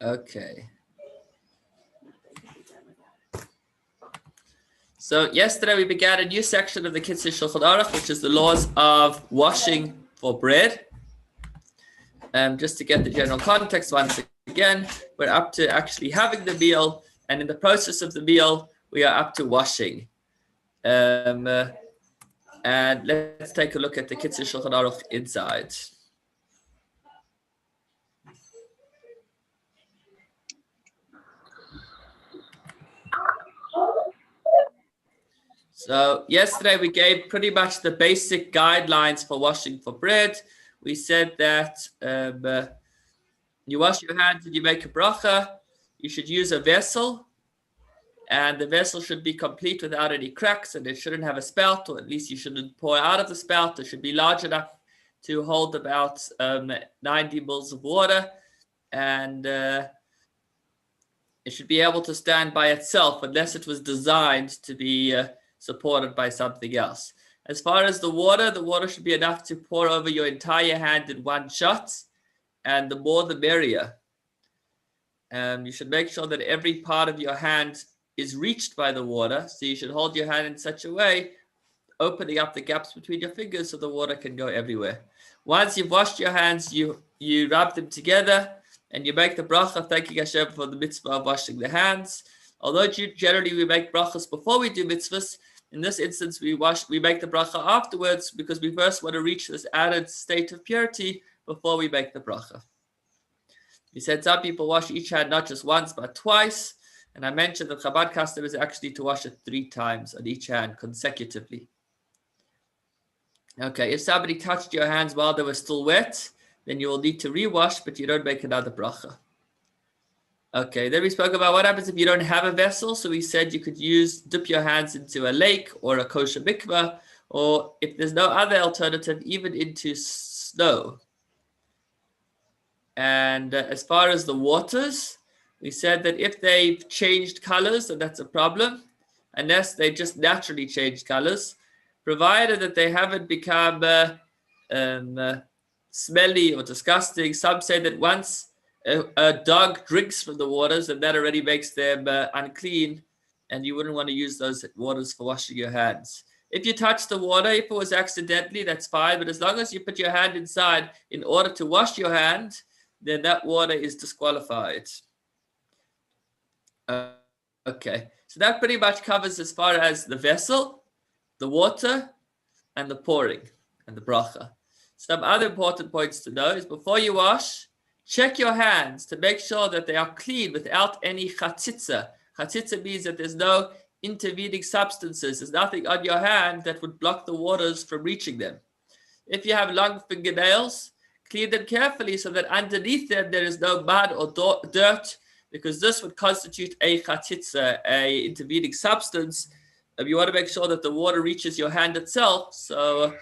Okay. So yesterday we began a new section of the Kitzur Shulchan Aruch, which is the laws of washing for bread. Just to get the general context once again, we're up to actually having the meal, and in the process of the meal, we are up to washing. And let's take a look at the Kitzur Shulchan Aruch inside. So yesterday we gave pretty much the basic guidelines for washing for bread. We said that you wash your hands and you make a bracha. You should use a vessel, and the vessel should be complete without any cracks, and it shouldn't have a spout, or at least you shouldn't pour out of the spout. It should be large enough to hold about 90 mils of water, and it should be able to stand by itself unless it was designed to be supported by something else. As far as the water should be enough to pour over your entire hand in one shot, and the more the merrier. You should make sure that every part of your hand is reached by the water, so you should hold your hand in such a way, opening up the gaps between your fingers so the water can go everywhere. Once you've washed your hands, you rub them together, and you make the bracha, thanking Hashem for the mitzvah of washing the hands. Although generally we make brachas before we do mitzvahs, in this instance we make the bracha afterwards, because we first want to reach this added state of purity before we make the bracha. We said some people wash each hand not just once but twice, and I mentioned that Chabad custom is actually to wash it 3 times on each hand consecutively. Okay, if somebody touched your hands while they were still wet, then you will need to rewash, but you don't make another bracha. Okay, then we spoke about what happens if you don't have a vessel. So we said you could dip your hands into a lake or a kosher mikveh, or if there's no other alternative, even into snow. And as far as the waters, we said that if they've changed colors, then that's a problem, unless they just naturally change colors, provided that they haven't become smelly or disgusting. Some say that once a dog drinks from the waters, and that already makes them unclean, and you wouldn't want to use those waters for washing your hands. If you touch the water, if it was accidentally, that's fine, but as long as you put your hand inside in order to wash your hand, then that water is disqualified. Okay, so that pretty much covers as far as the vessel, the water, and the pouring, and the bracha. Some other important points to know is before you wash, check your hands to make sure that they are clean without any chatzitza. Chatzitza means that there's no intervening substances. There's nothing on your hand that would block the waters from reaching them. If you have long fingernails, clean them carefully so that underneath them there is no mud or dirt, because this would constitute a chatzitza, a intervening substance. You want to make sure that the water reaches your hand itself. So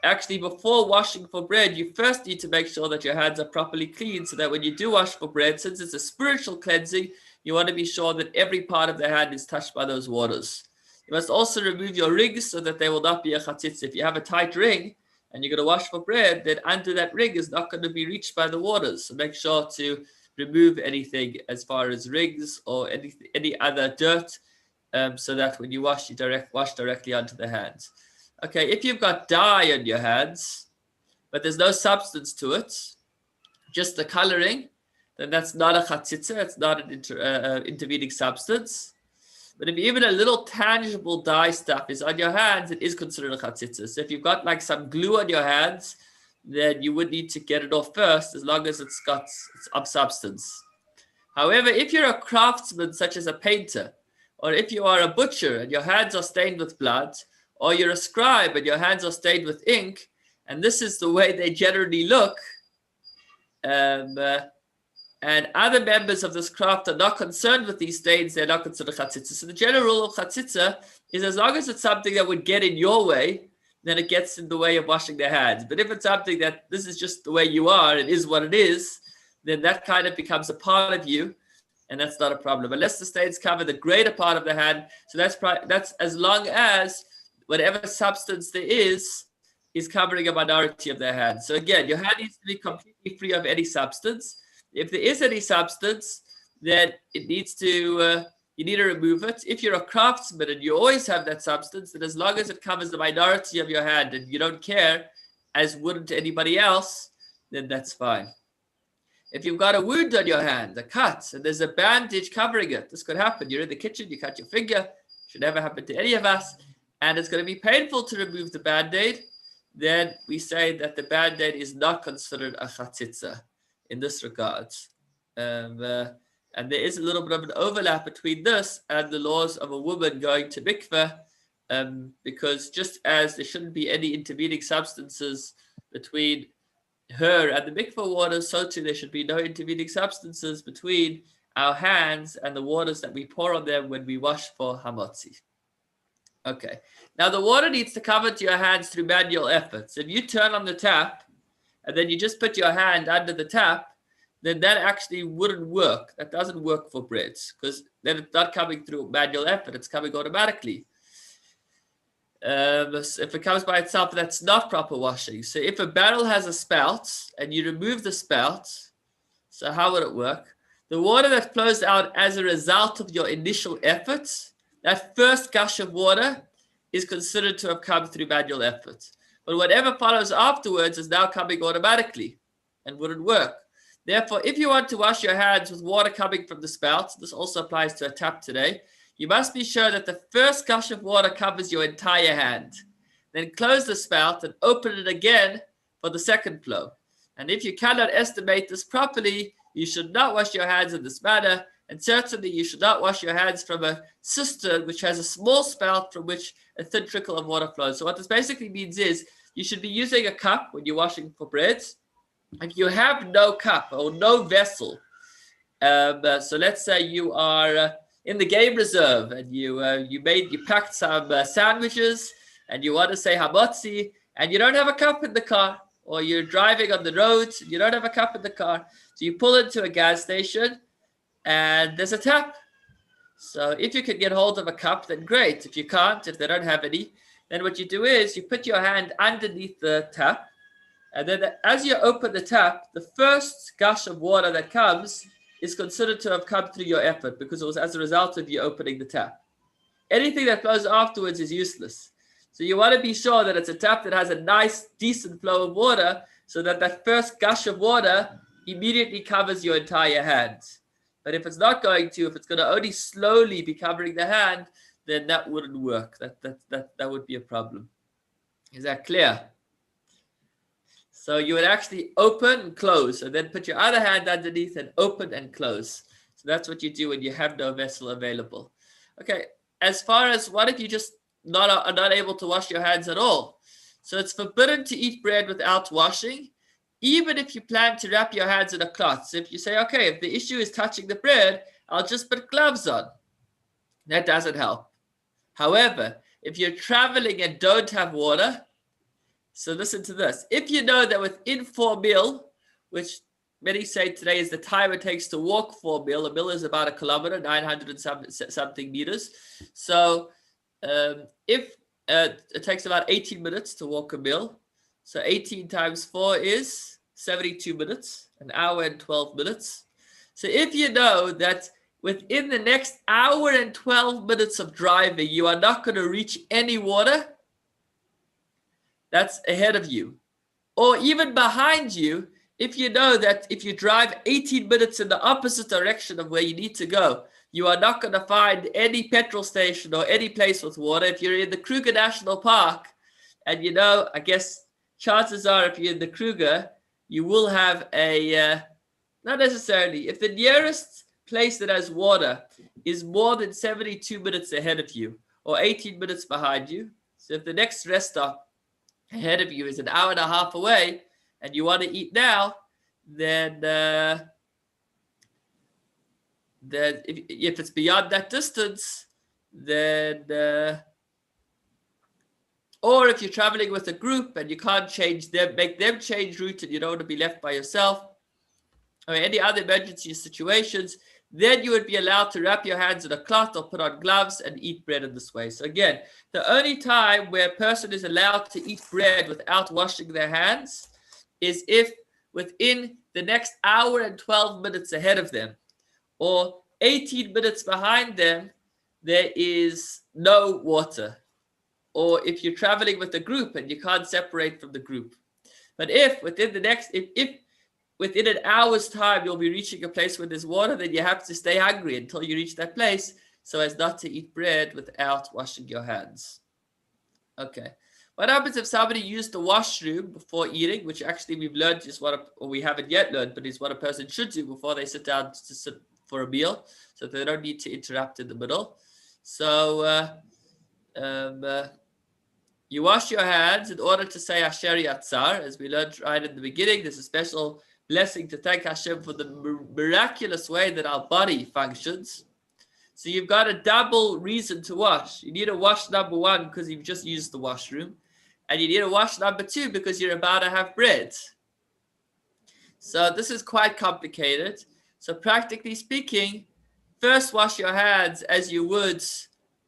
actually, before washing for bread, you first need to make sure that your hands are properly clean, so that when you do wash for bread, since it's a spiritual cleansing, you want to be sure that every part of the hand is touched by those waters. You must also remove your rings so that they will not be a chatzitza. If you have a tight ring and you're going to wash for bread, then under that ring is not going to be reached by the waters. So make sure to remove anything as far as rings or any other dirt, so that when you wash, you wash directly onto the hands. Okay, if you've got dye on your hands, but there's no substance to it, just the coloring, then that's not a chatzitza, it's not an intervening substance. But if even a little tangible dye stuff is on your hands, it is considered a chatzitza. So if you've got like some glue on your hands, then you would need to get it off first, as long as it's of substance. However, if you're a craftsman, such as a painter, or if you are a butcher and your hands are stained with blood, or you're a scribe and your hands are stained with ink, and this is the way they generally look, and other members of this craft are not concerned with these stains, they're not considered chatzitza. So the general rule of chatzitza is as long as it's something that would get in your way, then it gets in the way of washing their hands. But if it's something that this is just the way you are, it is what it is, then that kind of becomes a part of you, and that's not a problem. Unless the stains cover the greater part of the hand, so that's as long as whatever substance there is covering a minority of their hand. So again, your hand needs to be completely free of any substance. If there is any substance, then it needs to, you need to remove it. If you're a craftsman and you always have that substance, then as long as it covers the minority of your hand and you don't care, as wouldn't anybody else, then that's fine. If you've got a wound on your hand, a cut, and there's a bandage covering it, this could happen. You're in the kitchen, you cut your finger, should never happen to any of us, and it's going to be painful to remove the band-aid, then we say that the band-aid is not considered a chatzitza in this regard. And there is a little bit of an overlap between this and the laws of a woman going to mikveh, because just as there shouldn't be any intervening substances between her and the mikveh water, so too there should be no intervening substances between our hands and the waters that we pour on them when we wash for hamotzi. Okay, now the water needs to come into your hands through manual effort. So if you turn on the tap and then you just put your hand under the tap, then that actually wouldn't work. That doesn't work for breads, because then it's not coming through manual effort, it's coming automatically. If it comes by itself, that's not proper washing. So if a barrel has a spout and you remove the spout, so how would it work? The water that flows out as a result of your initial efforts, that first gush of water is considered to have come through manual effort. But whatever follows afterwards is now coming automatically and wouldn't work. Therefore, if you want to wash your hands with water coming from the spout, this also applies to a tap today, you must be sure that the first gush of water covers your entire hand. Then close the spout and open it again for the second flow. And if you cannot estimate this properly, you should not wash your hands in this manner. And certainly you should not wash your hands from a cistern which has a small spout from which a thin trickle of water flows. So what this basically means is you should be using a cup when you're washing for breads. If you have no cup or no vessel, so let's say you are in the game reserve and you packed some sandwiches and you want to say hamotzi and you don't have a cup in the car, or you're driving on the roads and you don't have a cup in the car, so you pull into a gas station and there's a tap. So if you can get hold of a cup, then great. If you can't, if they don't have any, then what you do is you put your hand underneath the tap, and then as you open the tap, the first gush of water that comes is considered to have come through your effort because it was as a result of you opening the tap. Anything that flows afterwards is useless. So you want to be sure that it's a tap that has a nice, decent flow of water so that that first gush of water immediately covers your entire hand. But if it's not going to, if it's going to only slowly be covering the hand, then that wouldn't work. That would be a problem. Is that clear? So you would actually open and close, and then put your other hand underneath and open and close. So that's what you do when you have no vessel available. Okay, as far as what if you just are not able to wash your hands at all? So it's forbidden to eat bread without washing, even if you plan to wrap your hands in a cloth. So if you say, okay, if the issue is touching the bread, I'll just put gloves on. That doesn't help. However, if you're traveling and don't have water, so listen to this. If you know that within 4 mil, which many say today is the time it takes to walk 4 mil, a mil is about a kilometer, 900 and something meters. So if it takes about 18 minutes to walk a mil, so 18 times 4 is 72 minutes, an hour and 12 minutes. So if you know that within the next hour and 12 minutes of driving, you are not going to reach any water, that's ahead of you. Or even behind you, if you know that if you drive 18 minutes in the opposite direction of where you need to go, you are not going to find any petrol station or any place with water. If you're in the Kruger National Park, and you know, I guess chances are if you're in the Kruger, you will have a, not necessarily, if the nearest place that has water is more than 72 minutes ahead of you or 18 minutes behind you, so if the next rest stop ahead of you is an hour and a half away and you want to eat now, then if it's beyond that distance, then or if you're traveling with a group and you can't change them, make them change route and you don't want to be left by yourself, or any other emergency situations, then you would be allowed to wrap your hands in a cloth or put on gloves and eat bread in this way. So again, the only time where a person is allowed to eat bread without washing their hands is if within the next hour and 12 minutes ahead of them, or 18 minutes behind them, there is no water. Or if you're traveling with a group and you can't separate from the group. But if within within an hour's time you'll be reaching a place where there's water, then you have to stay hungry until you reach that place so as not to eat bread without washing your hands. Okay. What happens if somebody used the washroom before eating, which actually we've learned is or we haven't yet learned, but is what a person should do before they sit down to sit for a meal, so they don't need to interrupt in the middle. So you wash your hands in order to say Asher Yatzar, as we learned right in the beginning. There's a special blessing to thank Hashem for the miraculous way that our body functions. So you've got a double reason to wash. You need to wash number one because you've just used the washroom. And you need to wash number two because you're about to have bread. So this is quite complicated. So practically speaking, first wash your hands as you would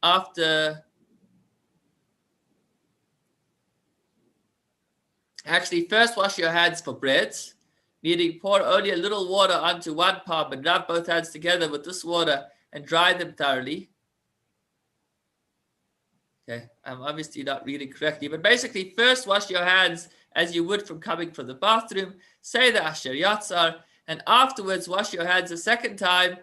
after. Actually, first wash your hands for bread, meaning pour only a little water onto one palm and rub both hands together with this water and dry them thoroughly. Okay, I'm obviously not reading correctly, but basically first wash your hands as you would from coming from the bathroom, say the Asher Yatzar, and afterwards wash your hands a second time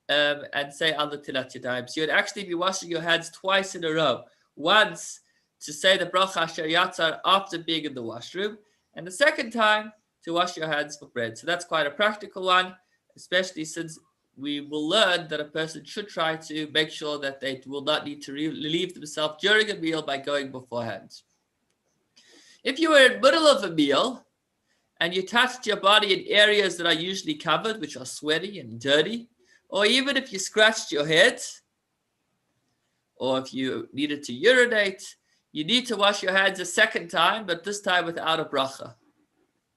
and say Al Natilat Yadayim. So you'd actually be washing your hands twice in a row. Once to say the bracha Asher Yatzar after being in the washroom, and the second time to wash your hands for bread. So that's quite a practical one, especially since we will learn that a person should try to make sure that they will not need to relieve themselves during a meal by going beforehand. If you were in the middle of a meal and you touched your body in areas that are usually covered, which are sweaty and dirty, or even if you scratched your head, or if you needed to urinate, you need to wash your hands a second time, but this time without a bracha.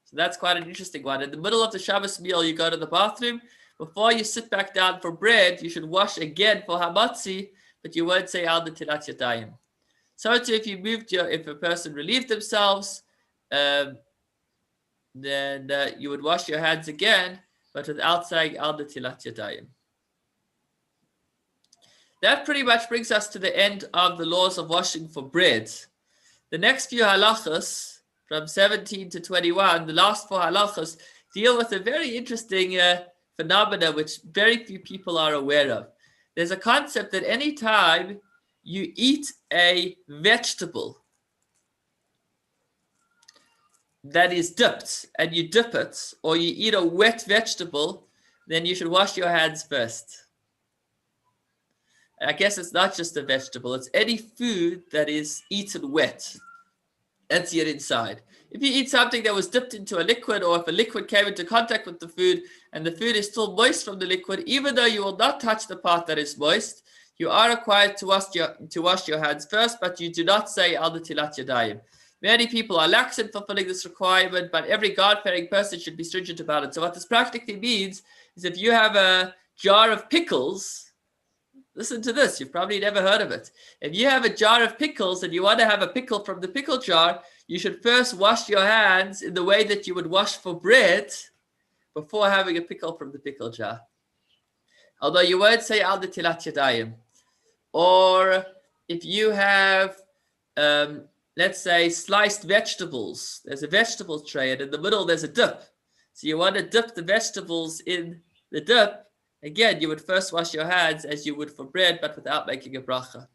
So that's quite an interesting one. In the middle of the Shabbos meal, you go to the bathroom. Before you sit back down for bread, you should wash again for hamatzi, but you won't say al netilat yadayim. So too, if a person relieved themselves, then you would wash your hands again, but without saying al netilat yadayim. That pretty much brings us to the end of the laws of washing for bread. The next few halachas, from 17 to 21, the last four halachas, deal with a very interesting phenomena which very few people are aware of. There's a concept that any time you eat a vegetable that is dipped and you dip it, or you eat a wet vegetable, then you should wash your hands first. I guess it's not just a vegetable, it's any food that is eaten wet. That's yet inside. If you eat something that was dipped into a liquid, or if a liquid came into contact with the food and the food is still moist from the liquid, even though you will not touch the part that is moist, you are required to wash your hands first, but you do not say al netilat yadayim. Many people are lax in fulfilling this requirement, but every God-fearing person should be stringent about it. So what this practically means is if you have a jar of pickles, listen to this, you've probably never heard of it. If you have a jar of pickles and you want to have a pickle from the pickle jar, you should first wash your hands in the way that you would wash for bread before having a pickle from the pickle jar. Although you won't say al netilat yadayim. Or if you have, let's say, sliced vegetables, there's a vegetable tray and in the middle there's a dip. So you want to dip the vegetables in the dip. Again, you would first wash your hands as you would for bread, but without making a bracha.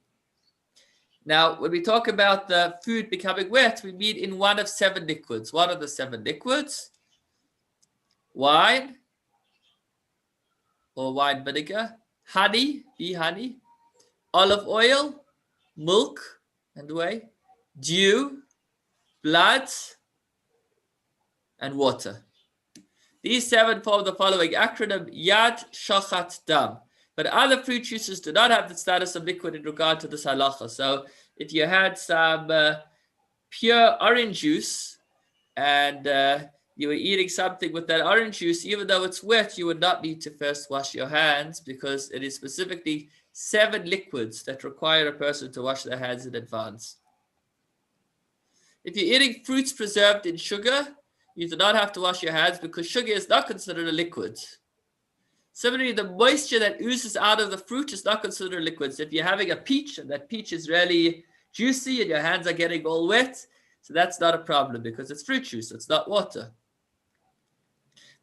Now, when we talk about the food becoming wet, we mean in one of 7 liquids. What are the 7 liquids? Wine, or wine vinegar, honey, bee honey, olive oil, milk, and whey, dew, blood, and water. These 7 form the following acronym: Yad, Shachat, Dam. But other fruit juices do not have the status of liquid in regard to this halacha. So if you had some pure orange juice and you were eating something with that orange juice, even though it's wet, you would not need to first wash your hands, because it is specifically 7 liquids that require a person to wash their hands in advance. If you're eating fruits preserved in sugar, you do not have to wash your hands because sugar is not considered a liquid. Similarly, the moisture that oozes out of the fruit is not considered a liquid. So if you're having a peach and that peach is really juicy and your hands are getting all wet, so that's not a problem because it's fruit juice, it's not water.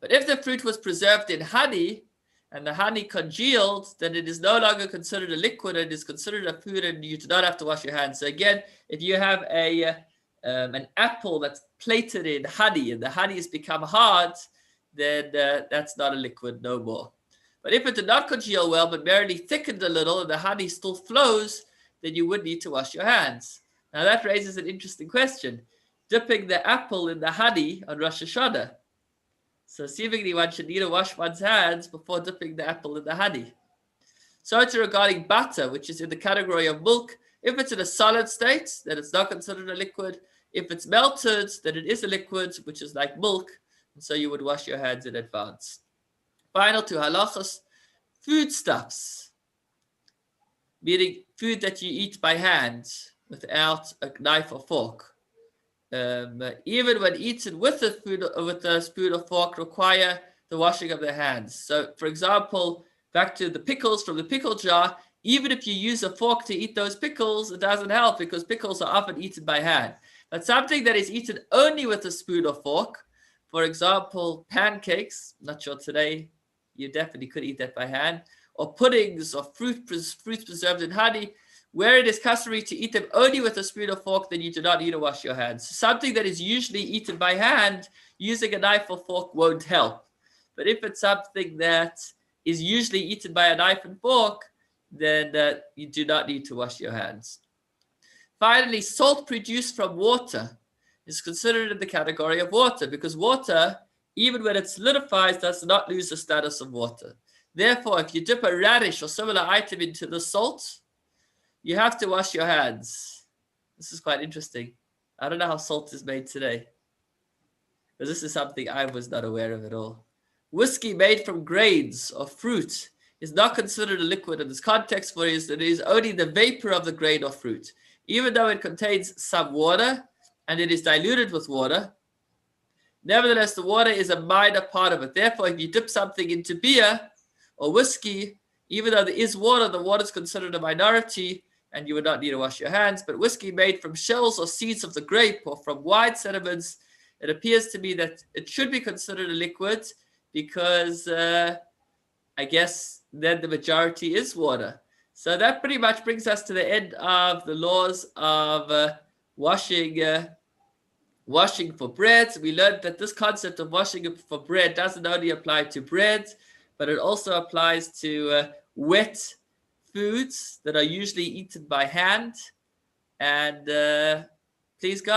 But if the fruit was preserved in honey and the honey congealed, then it is no longer considered a liquid. It is considered a food and you do not have to wash your hands. So again, if you have an apple that's plated in honey and the honey has become hard, then that's not a liquid no more. But if it did not congeal well, but merely thickened a little and the honey still flows, then you would need to wash your hands. Now that raises an interesting question. Dipping the apple in the honey on Rosh Hashanah. So seemingly one should need to wash one's hands before dipping the apple in the honey. So it's regarding butter, which is in the category of milk. If it's in a solid state, then it's not considered a liquid. If it's melted, then it is a liquid, which is like milk. And so you would wash your hands in advance. Final two halachas, foodstuffs, meaning food that you eat by hand without a knife or fork. Even when eaten with a spoon or fork, require the washing of their hands. So, for example, back to the pickles from the pickle jar, even if you use a fork to eat those pickles, it doesn't help because pickles are often eaten by hand. But something that is eaten only with a spoon or fork, for example, pancakes, not sure today, you definitely could eat that by hand, or puddings or fruits preserved in honey, where it is customary to eat them only with a spoon or fork, then you do not need to wash your hands. Something that is usually eaten by hand, using a knife or fork won't help. But if it's something that is usually eaten by a knife and fork, then you do not need to wash your hands. Finally, salt produced from water is considered in the category of water because water, even when it solidifies, does not lose the status of water. Therefore, if you dip a radish or similar item into the salt, you have to wash your hands. This is quite interesting. I don't know how salt is made today, because this is something I was not aware of at all. Whiskey made from grains or fruit is not considered a liquid in this context, for it is only the vapor of the grain or fruit. Even though it contains some water and it is diluted with water, nevertheless, the water is a minor part of it. Therefore, if you dip something into beer or whiskey, even though there is water, the water is considered a minority and you would not need to wash your hands. But whiskey made from shells or seeds of the grape or from wine sediments, it appears to me that it should be considered a liquid because I guess then the majority is water. So that pretty much brings us to the end of the laws of washing for bread. We learned that this concept of washing for bread doesn't only apply to bread, but it also applies to wet foods that are usually eaten by hand. And please God.